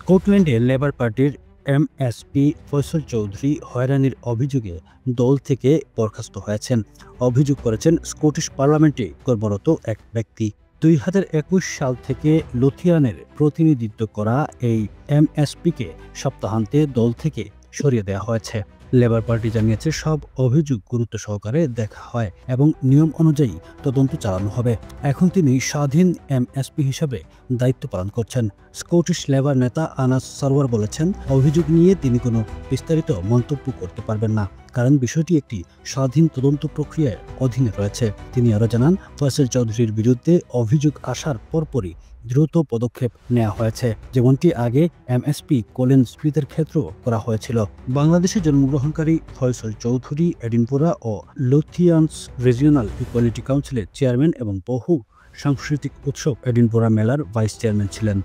স্কটল্যান্ডে labour পার্টির MSP Faisal Chowdhury হয়রানির অভিযোগে দল থেকে বরখাস্ত হয়েছেন। অভিযোগ করেছেন স্কটিশ পার্লামেন্টে কর্মরত এক ব্যক্তি। 2021 সাল থেকে লুথিয়ানের প্রতিনিধিত্ব করা এই এমএসপিকে সপ্তাহান্তে দল থেকে সরিয়ে দেওয়া হয়েছে। লেবার পার্টি জানিয়েছে সব অভিযোগ গুরুত্ব সহকারে দেখা হয় এবং নিয়ম অনুযায়ী তদন্ত চালানো হবে। এখন তিনি স্বাধীন এমএসপি হিসাবে দায়িত্ব পালন করছেন। স্কটিশ লেবার নেতা আনাস সারওয়ার বলেছেন, অভিযোগ নিয়ে তিনি কোনো বিস্তারিত মন্তব্য করতে পারবেন না, কারণ বিষয়টি একটি স্বাধীন তদন্ত প্রক্রিয়ার অধীনে রয়েছে। তিনি আরও জানান, ফয়সল চৌধুরীর বিরুদ্ধে অভিযোগ আসার পরপরই দ্রুত পদক্ষেপ নেওয়া হয়েছে, যেমনটি আগে এমএসপি কোলিন স্মিথের ক্ষেত্রেও করা হয়েছিল। বাংলাদেশে জন্মগ্রহণকারী ফয়সল চৌধুরী এডিনবরা ও লুথিয়ানস রিজিওনাল ইকুয়ালিটি কাউন্সিলের চেয়ারম্যান এবং বহু সাংস্কৃতিক উৎসব এডিনবরা মেলার ভাইস চেয়ারম্যান ছিলেন।